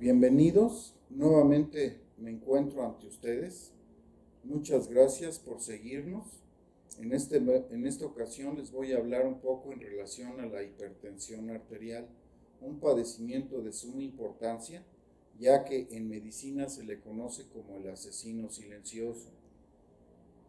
Bienvenidos, nuevamente me encuentro ante ustedes. Muchas gracias por seguirnos. En esta ocasión les voy a hablar un poco en relación a la hipertensión arterial, un padecimiento de suma importancia, ya que en medicina se le conoce como el asesino silencioso.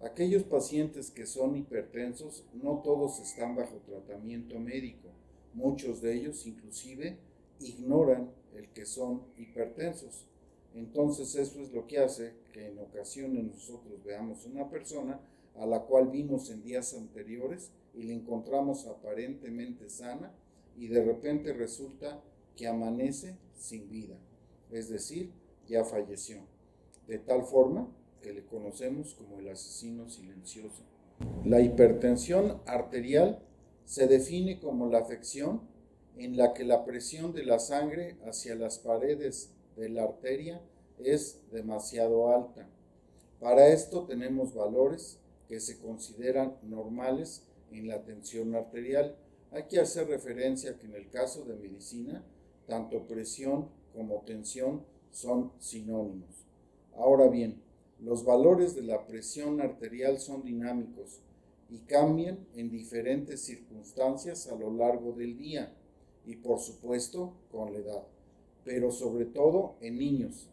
Aquellos pacientes que son hipertensos, no todos están bajo tratamiento médico. Muchos de ellos inclusive ignoran el que son hipertensos. Entonces eso es lo que hace que en ocasiones nosotros veamos una persona a la cual vimos en días anteriores y la encontramos aparentemente sana y de repente resulta que amanece sin vida, es decir, ya falleció. De tal forma que le conocemos como el asesino silencioso. La hipertensión arterial se define como la afección en la que la presión de la sangre hacia las paredes de la arteria es demasiado alta. Para esto tenemos valores que se consideran normales en la tensión arterial. Hay que hacer referencia que en el caso de medicina, tanto presión como tensión son sinónimos. Ahora bien, los valores de la presión arterial son dinámicos y cambian en diferentes circunstancias a lo largo del día y por supuesto con la edad, pero sobre todo en niños.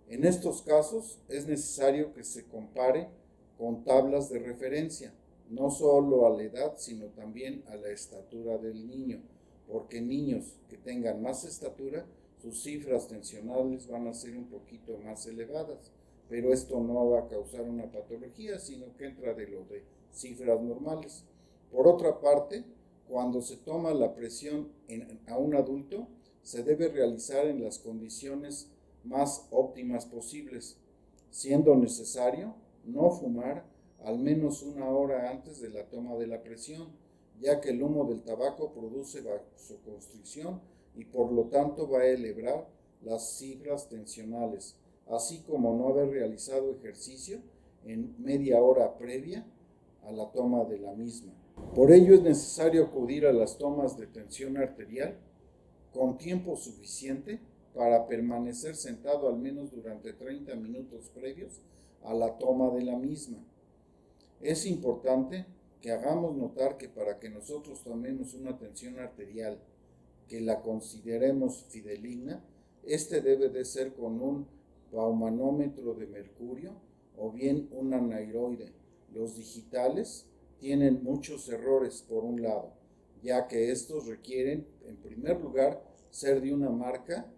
En estos casos es necesario que se compare con tablas de referencia, no solo a la edad, sino también a la estatura del niño, porque niños que tengan más estatura, sus cifras tensionales van a ser un poquito más elevadas, pero esto no va a causar una patología, sino que entra de lo de cifras normales. Por otra parte, cuando se toma la presión a un adulto, se debe realizar en las condiciones más óptimas posibles, siendo necesario no fumar al menos una hora antes de la toma de la presión, ya que el humo del tabaco produce vasoconstricción y por lo tanto va a elevar las cifras tensionales, así como no haber realizado ejercicio en media hora previa a la toma de la misma. Por ello es necesario acudir a las tomas de tensión arterial con tiempo suficiente para permanecer sentado al menos durante 30 minutos previos a la toma de la misma. Es importante que hagamos notar que para que nosotros tomemos una tensión arterial que la consideremos fidedigna, este debe de ser con un baumanómetro de mercurio o bien un aneroide. Los digitales tienen muchos errores por un lado, ya que estos requieren, en primer lugar, ser de una marca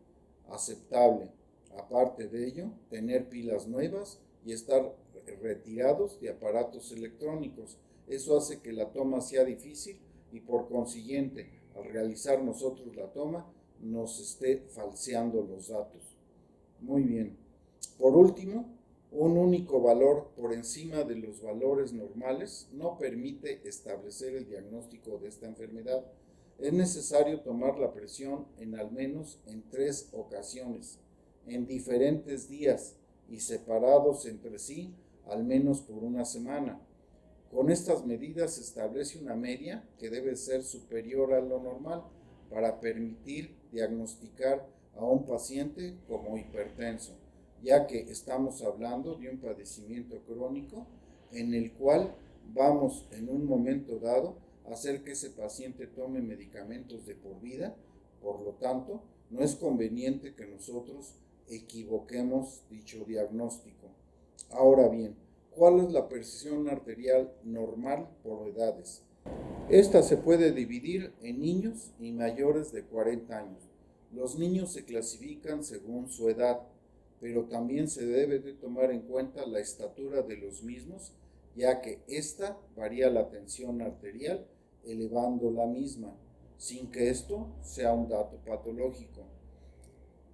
aceptable. Aparte de ello, tener pilas nuevas y estar retirados de aparatos electrónicos. Eso hace que la toma sea difícil y por consiguiente, al realizar nosotros la toma, nos esté falseando los datos. Muy bien. Por último, un único valor por encima de los valores normales no permite establecer el diagnóstico de esta enfermedad. Es necesario tomar la presión en al menos en 3 ocasiones, en diferentes días y separados entre sí al menos por una semana. Con estas medidas se establece una media que debe ser superior a lo normal para permitir diagnosticar a un paciente como hipertenso, ya que estamos hablando de un padecimiento crónico en el cual vamos en un momento dado a hacer que ese paciente tome medicamentos de por vida. Por lo tanto, no es conveniente que nosotros equivoquemos dicho diagnóstico. Ahora bien, ¿cuál es la presión arterial normal por edades? Esta se puede dividir en niños y mayores de 40 años. Los niños se clasifican según su edad, pero también se debe de tomar en cuenta la estatura de los mismos, ya que esta varía la tensión arterial elevando la misma, sin que esto sea un dato patológico.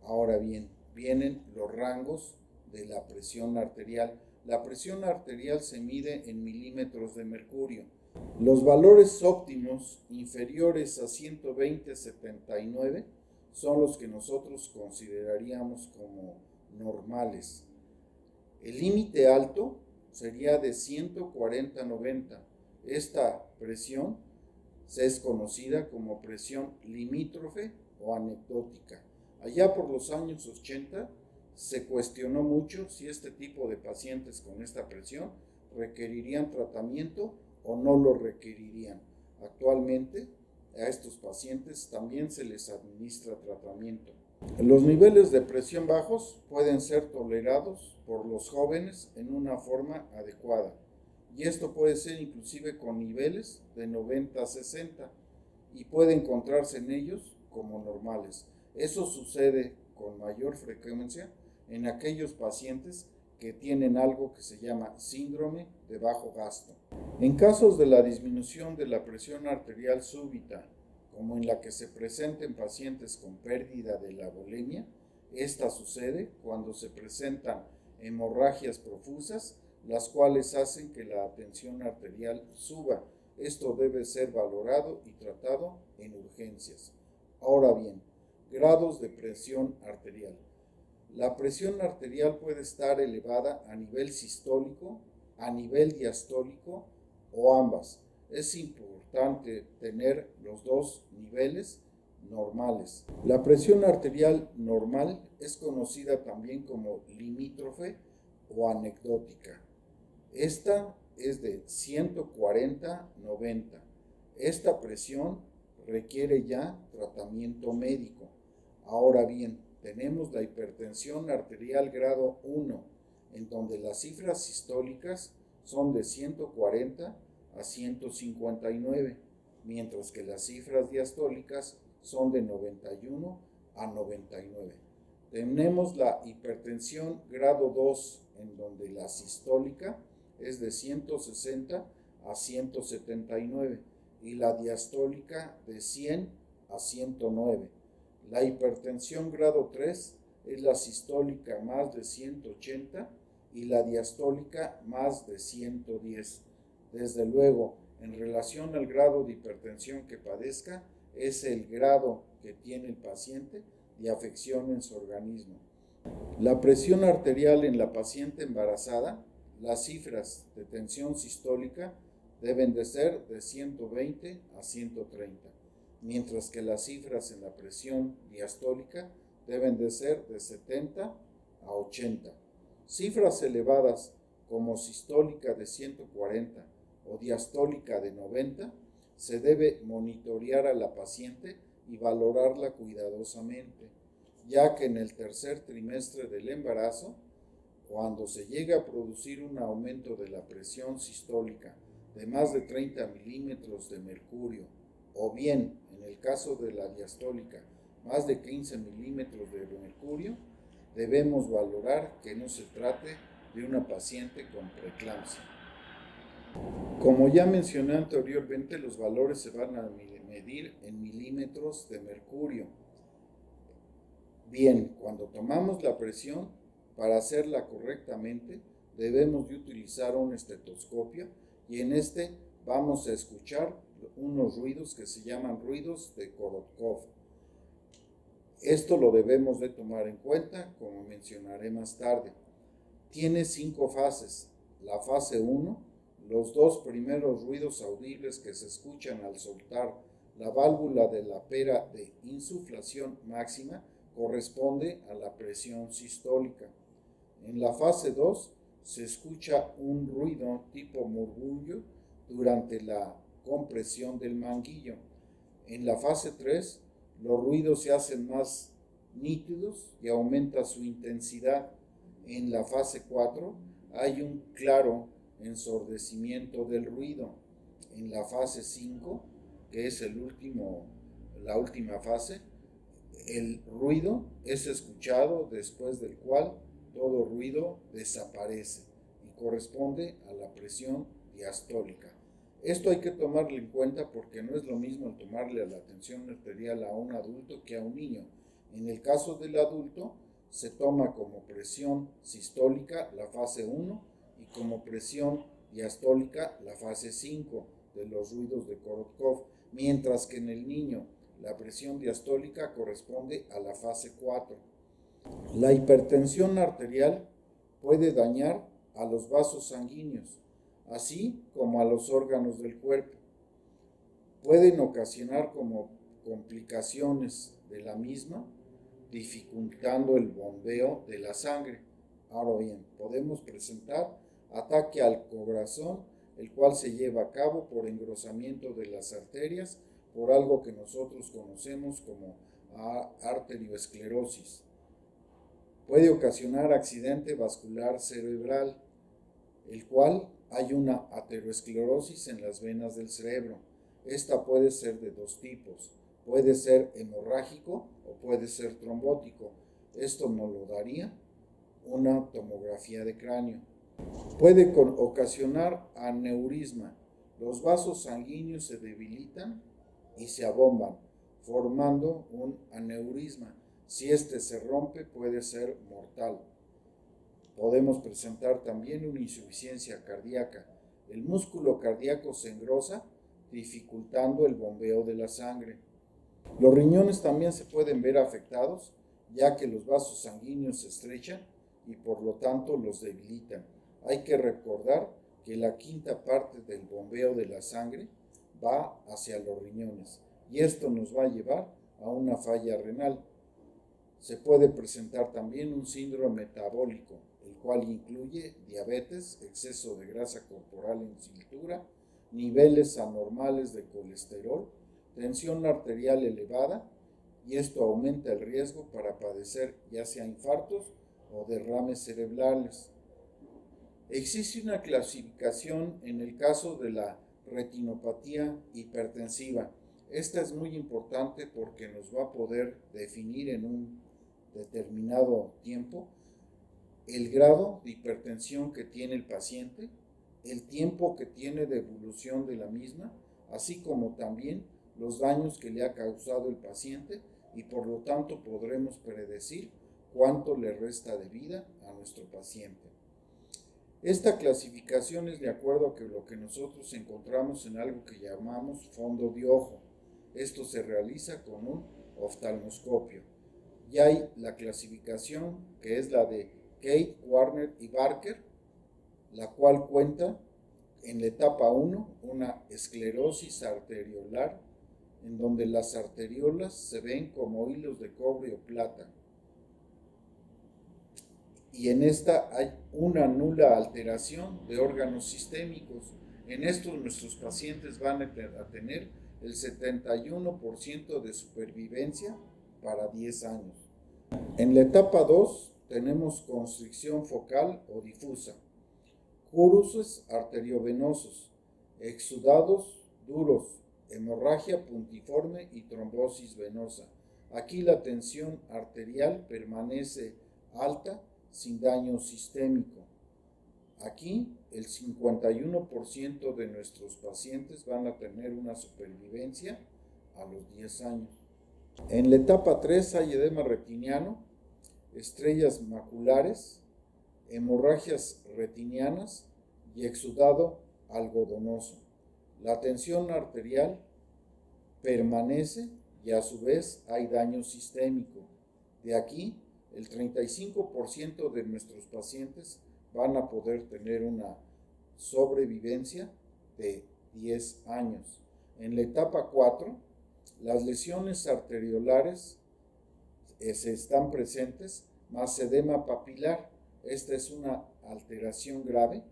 Ahora bien, vienen los rangos de la presión arterial. La presión arterial se mide en milímetros de mercurio. Los valores óptimos inferiores a 120/79 son los que nosotros consideraríamos como normales. El límite alto sería de 140/90. Esta presión es conocida como presión limítrofe o anecdótica. Allá por los años 80 se cuestionó mucho si este tipo de pacientes con esta presión requerirían tratamiento o no lo requerirían. Actualmente a estos pacientes también se les administra tratamiento. Los niveles de presión bajos pueden ser tolerados por los jóvenes en una forma adecuada, y esto puede ser inclusive con niveles de 90 a 60 y puede encontrarse en ellos como normales. Eso sucede con mayor frecuencia en aquellos pacientes que tienen algo que se llama síndrome de bajo gasto. En casos de la disminución de la presión arterial súbita, como en la que se presenta en pacientes con pérdida de la volemia, esta sucede cuando se presentan hemorragias profusas, las cuales hacen que la tensión arterial suba. Esto debe ser valorado y tratado en urgencias. Ahora bien, grados de presión arterial. La presión arterial puede estar elevada a nivel sistólico, a nivel diastólico o ambas. Es importante tener los dos niveles normales. La presión arterial normal es conocida también como limítrofe o anecdótica. Esta es de 140/90. Esta presión requiere ya tratamiento médico. Ahora bien, tenemos la hipertensión arterial grado 1, en donde las cifras sistólicas son de 140 a 159, mientras que las cifras diastólicas son de 91 a 99. Tenemos la hipertensión grado 2, en donde la sistólica es de 160 a 179 y la diastólica de 100 a 109. La hipertensión grado 3 es la sistólica más de 180 y la diastólica más de 110. Desde luego, en relación al grado de hipertensión que padezca, es el grado que tiene el paciente de afección en su organismo. La presión arterial en la paciente embarazada, las cifras de tensión sistólica deben de ser de 120 a 130, mientras que las cifras en la presión diastólica deben de ser de 70 a 80. Cifras elevadas como sistólica de 140 o diastólica de 90, se debe monitorear a la paciente y valorarla cuidadosamente, ya que en el tercer trimestre del embarazo, cuando se llega a producir un aumento de la presión sistólica de más de 30 milímetros de mercurio, o bien, en el caso de la diastólica, más de 15 milímetros de mercurio, debemos valorar que no se trate de una paciente con preeclampsia. Como ya mencioné anteriormente, los valores se van a medir en milímetros de mercurio. Bien, cuando tomamos la presión, para hacerla correctamente, debemos de utilizar un estetoscopio y en este vamos a escuchar unos ruidos que se llaman ruidos de Korotkov. Esto lo debemos de tomar en cuenta, como mencionaré más tarde. Tiene 5 fases. La fase 1, los 2 primeros ruidos audibles que se escuchan al soltar la válvula de la pera de insuflación máxima, corresponde a la presión sistólica. En la fase 2 se escucha un ruido tipo murmullo durante la compresión del manguillo. En la fase 3 los ruidos se hacen más nítidos y aumenta su intensidad. En la fase 4 hay un claro ensordecimiento del ruido. En la fase 5, que es la última fase, el ruido es escuchado, después del cual todo ruido desaparece y corresponde a la presión diastólica. Esto hay que tomarlo en cuenta porque no es lo mismo el tomarle la tensión arterial a un adulto que a un niño. En el caso del adulto se toma como presión sistólica la fase 1 y como presión diastólica la fase 5 de los ruidos de Korotkov, mientras que en el niño la presión diastólica corresponde a la fase 4. La hipertensión arterial puede dañar a los vasos sanguíneos, así como a los órganos del cuerpo. Pueden ocasionar como complicaciones de la misma dificultando el bombeo de la sangre. Ahora bien, podemos presentar ataque al corazón, el cual se lleva a cabo por engrosamiento de las arterias, por algo que nosotros conocemos como arterioesclerosis. Puede ocasionar accidente vascular cerebral, el cual hay una aterosclerosis en las venas del cerebro. Esta puede ser de dos tipos, puede ser hemorrágico o puede ser trombótico. Esto nos lo daría una tomografía de cráneo. Puede ocasionar aneurisma. Los vasos sanguíneos se debilitan y se abomban, formando un aneurisma. Si este se rompe, puede ser mortal. Podemos presentar también una insuficiencia cardíaca. El músculo cardíaco se engrosa, dificultando el bombeo de la sangre. Los riñones también se pueden ver afectados, ya que los vasos sanguíneos se estrechan y por lo tanto los debilitan. Hay que recordar que la quinta parte del bombeo de la sangre va hacia los riñones y esto nos va a llevar a una falla renal. Se puede presentar también un síndrome metabólico, el cual incluye diabetes, exceso de grasa corporal en cintura, niveles anormales de colesterol, tensión arterial elevada, y esto aumenta el riesgo para padecer ya sea infartos o derrames cerebrales. Existe una clasificación en el caso de la retinopatía hipertensiva. Esta es muy importante porque nos va a poder definir en un determinado tiempo el grado de hipertensión que tiene el paciente, el tiempo que tiene de evolución de la misma, así como también los daños que le ha causado el paciente y por lo tanto podremos predecir cuánto le resta de vida a nuestro paciente. Esta clasificación es de acuerdo a lo que nosotros encontramos en algo que llamamos fondo de ojo. Esto se realiza con un oftalmoscopio. Y hay la clasificación que es la de Kate, Warner y Barker, la cual cuenta en la etapa 1 una esclerosis arteriolar, en donde las arteriolas se ven como hilos de cobre o plata. Y en esta hay una nula alteración de órganos sistémicos. En esto nuestros pacientes van a tener el 71% de supervivencia para 10 años. En la etapa 2 tenemos constricción focal o difusa, cruces arteriovenosos, exudados duros, hemorragia puntiforme y trombosis venosa. Aquí la tensión arterial permanece alta sin daño sistémico. Aquí el 51% de nuestros pacientes van a tener una supervivencia a los 10 años. En la etapa 3 hay edema retiniano, estrellas maculares, hemorragias retinianas y exudado algodonoso. La tensión arterial permanece y a su vez hay daño sistémico. De aquí, el 35% de nuestros pacientes van a poder tener una sobrevivencia de 10 años. En la etapa 4, las lesiones arteriolares se están presentes, más edema papilar. Esta es una alteración grave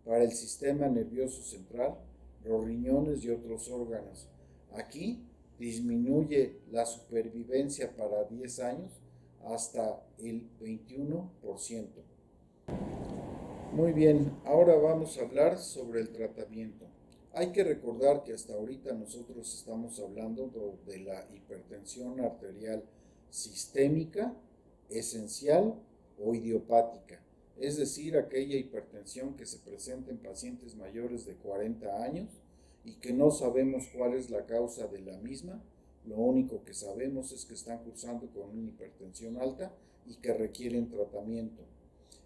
para el sistema nervioso central, los riñones y otros órganos. Aquí disminuye la supervivencia para 10 años hasta el 21%. Muy bien, ahora vamos a hablar sobre el tratamiento. Hay que recordar que hasta ahorita nosotros estamos hablando de la hipertensión arterial sistémica, esencial o idiopática, es decir, aquella hipertensión que se presenta en pacientes mayores de 40 años y que no sabemos cuál es la causa de la misma. Lo único que sabemos es que están cursando con una hipertensión alta y que requieren tratamiento.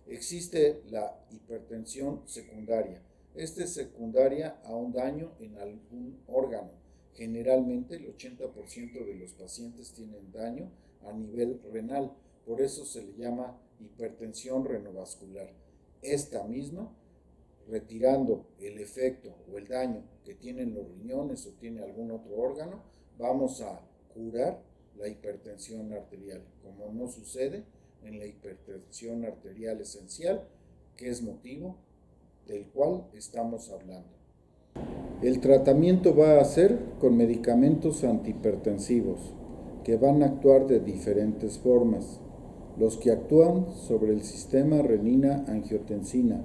Existe la hipertensión secundaria. Esta es secundaria a un daño en algún órgano. Generalmente el 80% de los pacientes tienen daño a nivel renal, por eso se le llama hipertensión renovascular. Esta misma, retirando el efecto o el daño que tienen los riñones o tiene algún otro órgano, vamos a curar la hipertensión arterial, como no sucede en la hipertensión arterial esencial, que es motivo del cual estamos hablando. El tratamiento va a ser con medicamentos antihipertensivos, que van a actuar de diferentes formas. Los que actúan sobre el sistema renina-angiotensina,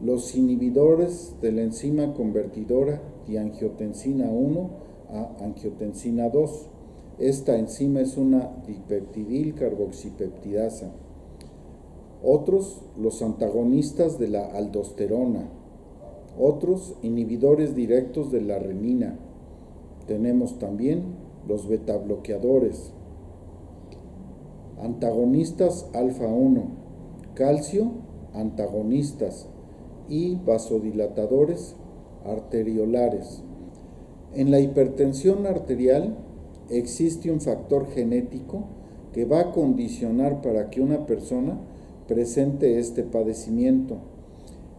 los inhibidores de la enzima convertidora de angiotensina 1 a angiotensina 2. Esta enzima es una dipeptidil carboxipeptidasa. Otros, los antagonistas de la aldosterona. Otros, inhibidores directos de la renina. Tenemos también los betabloqueadores, antagonistas alfa 1, calcio, antagonistas y vasodilatadores arteriolares. En la hipertensión arterial existe un factor genético que va a condicionar para que una persona presente este padecimiento.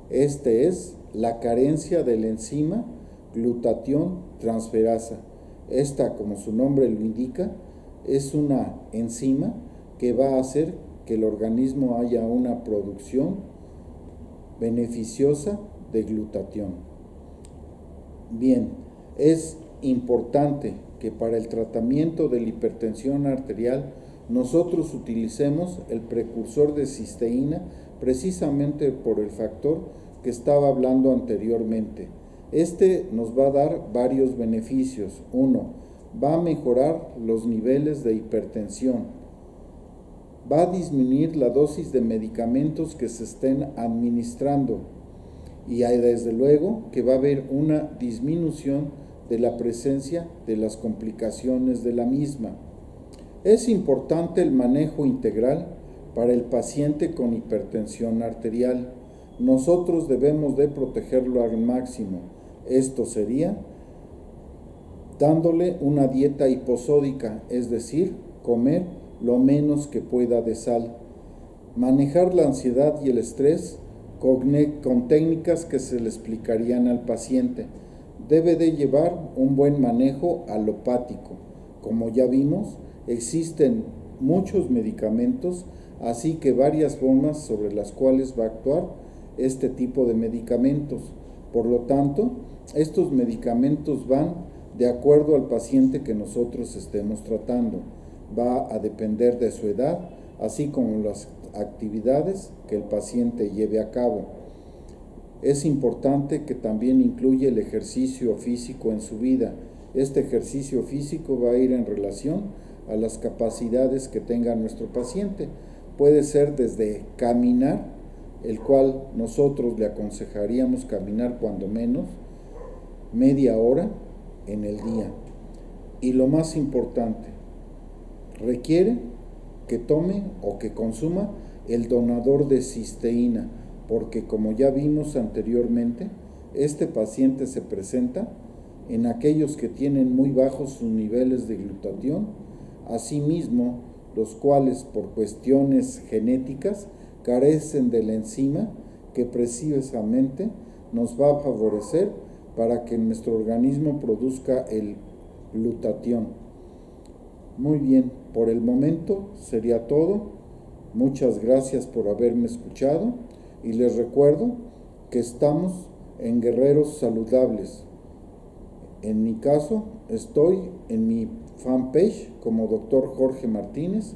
Este es la carencia de la enzima glutatión transferasa. Esta, como su nombre lo indica, es una enzima que va a hacer que el organismo haya una producción beneficiosa de glutatión. Bien, es importante que para el tratamiento de la hipertensión arterial nosotros utilicemos el precursor de cisteína precisamente por el factor que estaba hablando anteriormente. Este nos va a dar varios beneficios. Uno, va a mejorar los niveles de hipertensión. Va a disminuir la dosis de medicamentos que se estén administrando. Y hay desde luego que va a haber una disminución de la presencia de las complicaciones de la misma. Es importante el manejo integral para el paciente con hipertensión arterial. Nosotros debemos de protegerlo al máximo. Esto sería dándole una dieta hiposódica, es decir, comer lo menos que pueda de sal. Manejar la ansiedad y el estrés con técnicas que se le explicarían al paciente. Debe de llevar un buen manejo alopático. Como ya vimos, existen muchos medicamentos, así que varias formas sobre las cuales va a actuar este tipo de medicamentos. Por lo tanto, estos medicamentos van de acuerdo al paciente que nosotros estemos tratando. Va a depender de su edad, así como las actividades que el paciente lleve a cabo. Es importante que también incluya el ejercicio físico en su vida. Este ejercicio físico va a ir en relación a las capacidades que tenga nuestro paciente. Puede ser desde caminar, el cual nosotros le aconsejaríamos caminar cuando menos media hora en el día. Y lo más importante, requiere que tome o que consuma el donador de cisteína, porque como ya vimos anteriormente, este paciente se presenta en aquellos que tienen muy bajos sus niveles de glutatión, asimismo los cuales por cuestiones genéticas carecen de la enzima que precisamente nos va a favorecer para que nuestro organismo produzca el glutatión. Muy bien, por el momento sería todo. Muchas gracias por haberme escuchado y les recuerdo que estamos en Guerreros Saludables. En mi caso, estoy en mi fanpage como Dr. Jorge Martínez.